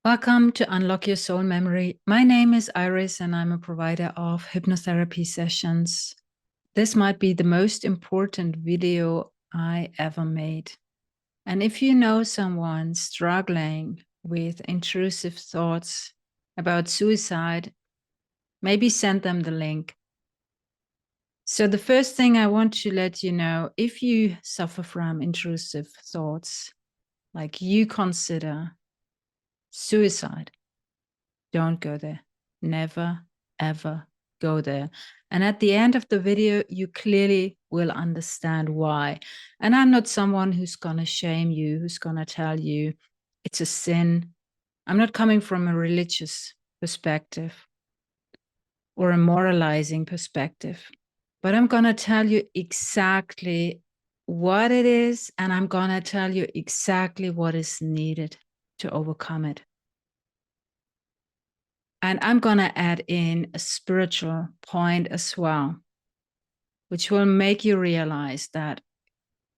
Welcome to Unlock Your Soul Memory. My name is Iris and I'm a provider of hypnotherapy sessions. This might be the most important video I ever made. And if you know someone struggling with intrusive thoughts about suicide, maybe send them the link. So the first thing I want to let you know, if you suffer from intrusive thoughts, like you consider suicide, don't go there. Never, ever go there. And at the end of the video, you clearly will understand why. And I'm not someone who's going to shame you, who's going to tell you it's a sin. I'm not coming from a religious perspective or a moralizing perspective, but I'm going to tell you exactly what it is, and I'm going to tell you exactly what is needed to overcome it. And I'm going to add in a spiritual point as well, which will make you realize that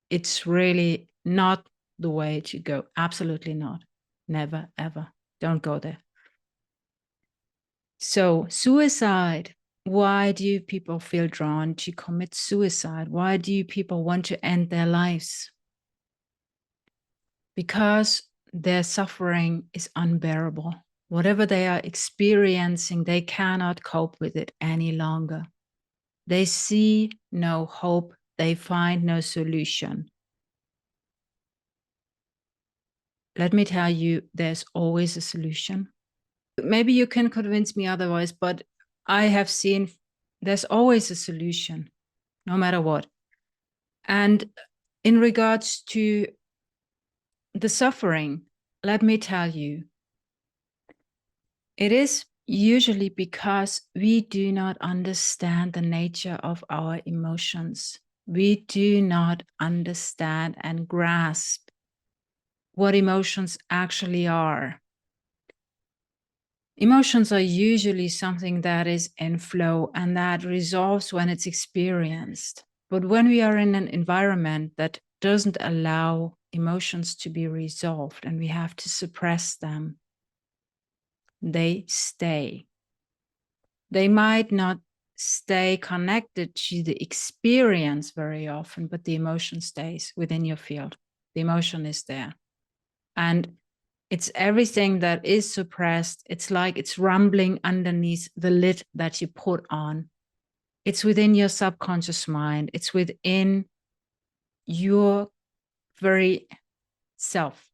it's really not the way to go. Absolutely not. Never, ever. Don't go there. So, suicide. Why do people feel drawn to commit suicide? Why do people want to end their lives? Because their suffering is unbearable. Whatever they are experiencing, they cannot cope with it any longer. They see no hope. They find no solution. Let me tell you, there's always a solution. Maybe you can convince me otherwise, but I have seen there's always a solution, no matter what. And in regards to the suffering, let me tell you, it is usually because we do not understand the nature of our emotions. We do not understand and grasp what emotions actually are. Emotions are usually something that is in flow and that resolves when it's experienced. But when we are in an environment that doesn't allow emotions to be resolved and we have to suppress them, they stay. They might not stay connected to the experience very often, but the emotion stays within your field. The emotion is there. And it's everything that is suppressed. It's like it's rumbling underneath the lid that you put on. It's within your subconscious mind. It's within your very self.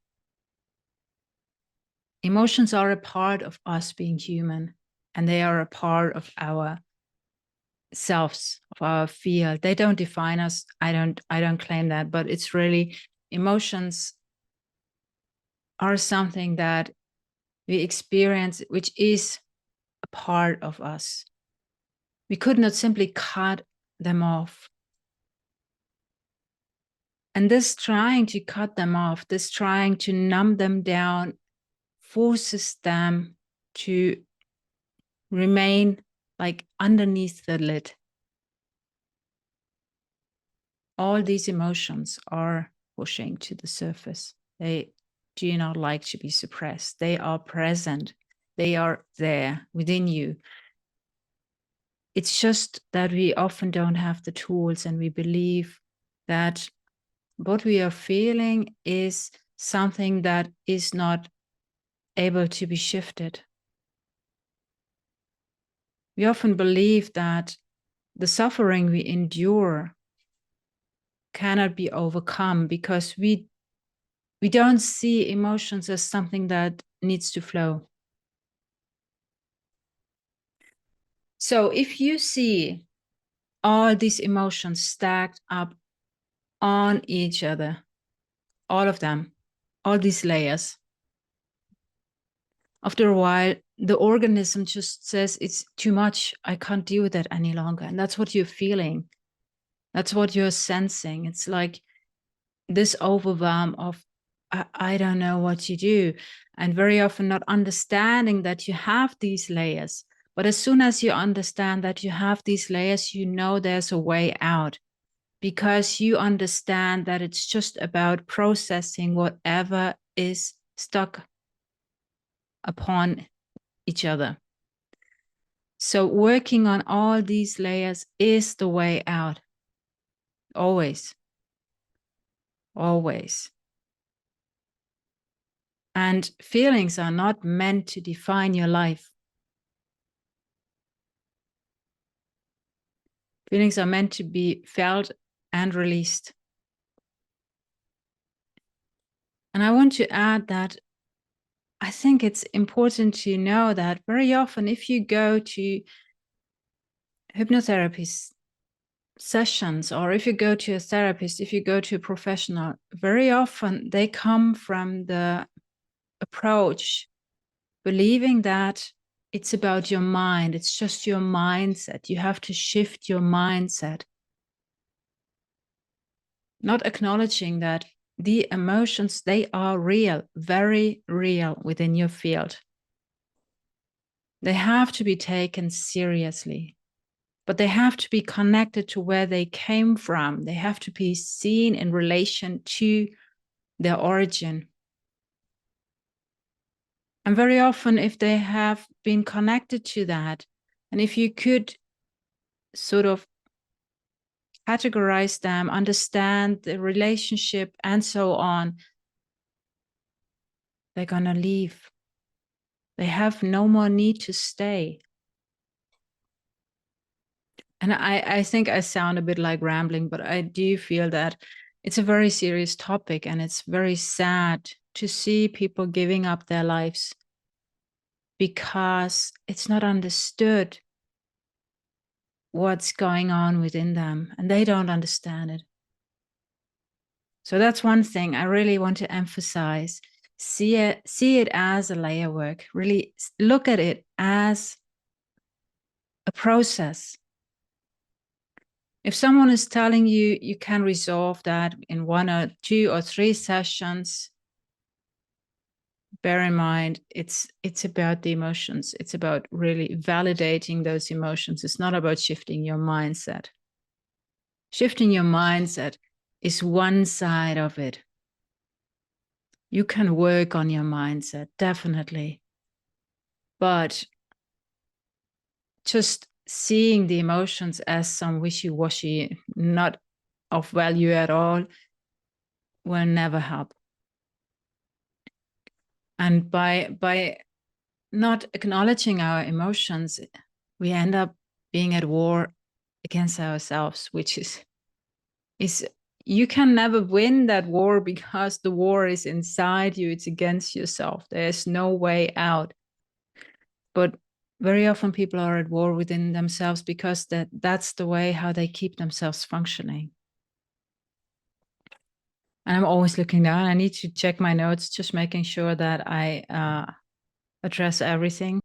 Emotions are a part of us being human, and they are a part of our selves, of our field. They don't define us. I don't claim that, but it's really emotions are something that we experience, which is a part of us. We could not simply cut them off. And this trying to cut them off, this trying to numb them down, forces them to remain like underneath the lid. All these emotions are pushing to the surface. They do not like to be suppressed. They are present. They are there within you. It's just that we often don't have the tools, and we believe that what we are feeling is something that is not able to be shifted. We often believe that the suffering we endure cannot be overcome because we don't see emotions as something that needs to flow. So if you see all these emotions stacked up on each other, all of them, all these layers, after a while, the organism just says, it's too much. I can't deal with that any longer. And that's what you're feeling. That's what you're sensing. It's like this overwhelm of, I don't know what to do. And very often not understanding that you have these layers. But as soon as you understand that you have these layers, you know there's a way out, because you understand that it's just about processing whatever is stuck. upon each other. So working on all these layers is the way out. Always. Always. And feelings are not meant to define your life. Feelings are meant to be felt and released. And I want to add that I think it's important to know that very often if you go to hypnotherapy sessions, or if you go to a therapist, if you go to a professional, very often they come from the approach believing that it's about your mind, it's just your mindset. You have to shift your mindset. Not acknowledging that the emotions, they are real, very real within your field. They have to be taken seriously, but they have to be connected to where they came from. They have to be seen in relation to their origin. And very often, if they have been connected to that, and if you could sort of categorize them, understand the relationship, and so on, they're going to leave. They have no more need to stay. And I think I sound a bit like rambling, but I do feel that it's a very serious topic, and it's very sad to see people giving up their lives because it's not understood what's going on within them, and they don't understand it. So that's one thing I really want to emphasize. See it as a layer work. Really look at it as a process. If someone is telling you you can resolve that in 1 or 2 or 3 sessions, bear in mind it's about the emotions. It's about really validating those emotions. It's not about shifting your mindset. Shifting your mindset is one side of it. You can work on your mindset, definitely. But just seeing the emotions as some wishy-washy, not of value at all, will never help. And by not acknowledging our emotions, we end up being at war against ourselves, which is you can never win that war because the war is inside you. It's against yourself. There's no way out. But very often people are at war within themselves because that's the way how they keep themselves functioning. And I'm always looking down. I need to check my notes, just making sure that I address everything.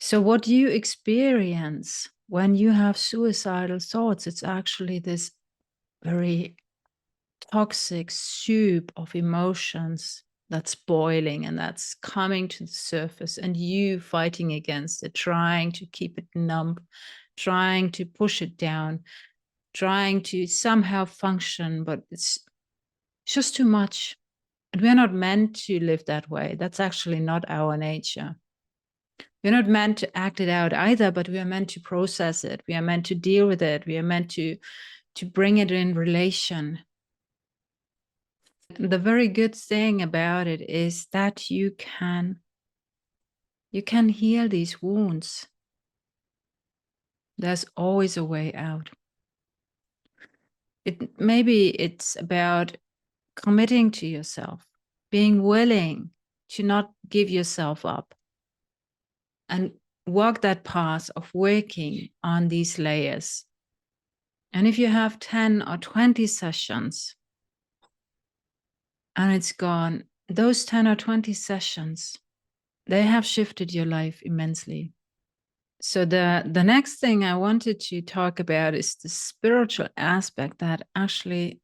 So what do you experience when you have suicidal thoughts? It's actually this very toxic soup of emotions that's boiling and that's coming to the surface, and you fighting against it, trying to keep it numb, trying to push it down, trying to somehow function, but it's just too much. And we're not meant to live that way. That's actually not our nature. We're not meant to act it out either, but we are meant to process it. We are meant to deal with it. We are meant to bring it in relation. The very good thing about it is that you can heal these wounds. There's always a way out. Maybe it's about committing to yourself, being willing to not give yourself up, and walk that path of working on these layers. And if you have 10 or 20 sessions and it's gone, those 10 or 20 sessions, they have shifted your life immensely. So the next thing I wanted to talk about is the spiritual aspect that actually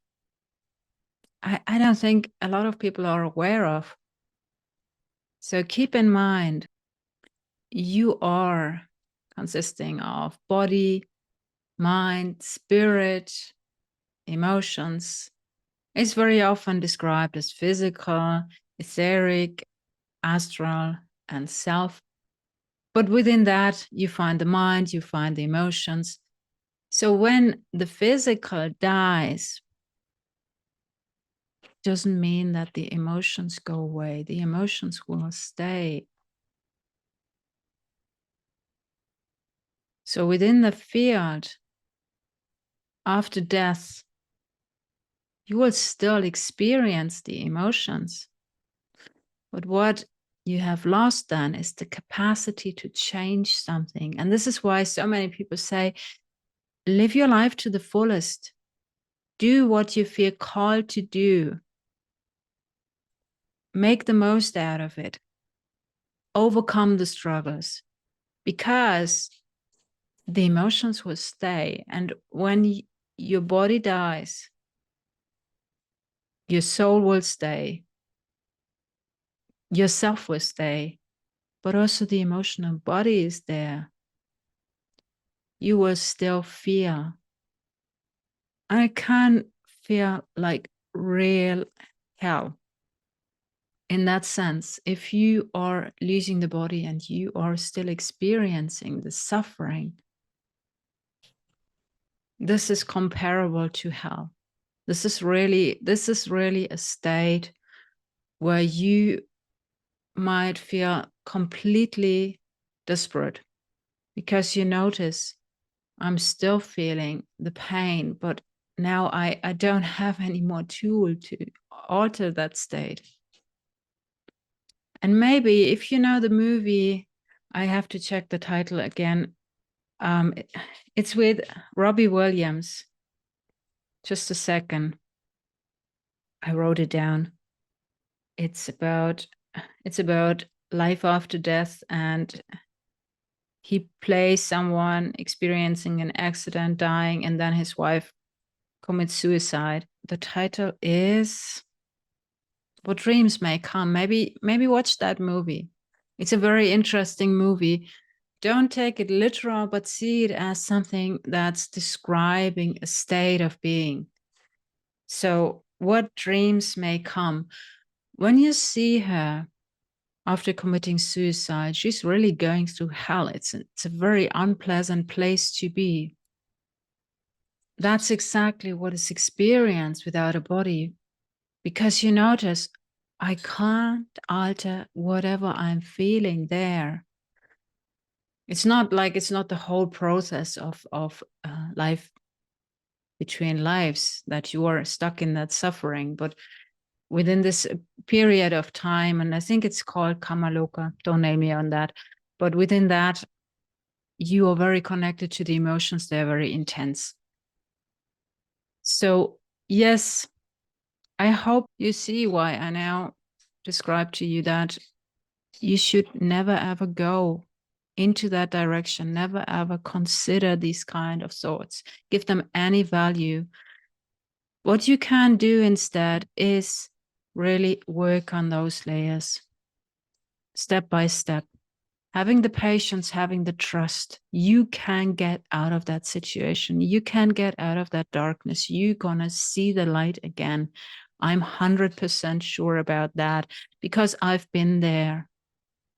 I don't think a lot of people are aware of. So keep in mind, you are consisting of body, mind, spirit, emotions. It's very often described as physical, etheric, astral, and self. But within that, you find the mind, you find the emotions. So when the physical dies, doesn't mean that the emotions go away. The emotions will stay. So within the field, after death, you will still experience the emotions. But what you have lost then is the capacity to change something. And this is why so many people say, live your life to the fullest. Do what you feel called to do. Make the most out of it. Overcome the struggles, because the emotions will stay. And when your body dies, your soul will stay, yourself will stay, but also the emotional body is there. You will still feel. I can feel like real hell. In that sense, if you are losing the body and you are still experiencing the suffering, this is comparable to hell. This is really a state where you might feel completely desperate, because you notice, I'm still feeling the pain, but now I don't have any more tool to alter that state. And maybe if you know the movie, I have to check the title again. It's with Robbie Williams. Just a second. I wrote it down. It's about life after death, and he plays someone experiencing an accident, dying, and then his wife commits suicide. The title is What Dreams May Come. Maybe watch that movie. It's a very interesting movie. Don't take it literal, but see it as something that's describing a state of being. So, what dreams may come? When you see her after committing suicide, she's really going through hell. It's a very unpleasant place to be. That's exactly what is experienced without a body, because you notice, I can't alter whatever I'm feeling there. It's not the whole process of life between lives that you are stuck in that suffering, but within this period of time, and I think it's called Kamaloka, don't nail me on that, but within that, you are very connected to the emotions. They're very intense. So yes, I hope you see why I now describe to you that you should never ever go into that direction, never ever consider these kind of thoughts, give them any value. What you can do instead is really work on those layers step by step, having the patience, having the trust. You can get out of that situation. You can get out of that darkness. You're gonna see the light again. I'm 100% sure about that, because I've been there.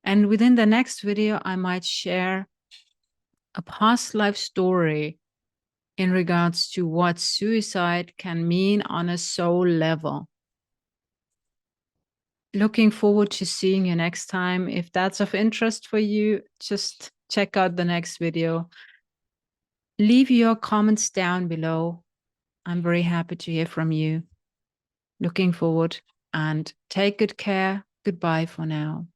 And within the next video, I might share a past life story in regards to what suicide can mean on a soul level. Looking forward to seeing you next time. If that's of interest for you, just check out the next video. Leave your comments down below. I'm very happy to hear from you. Looking forward, and take good care. Goodbye for now.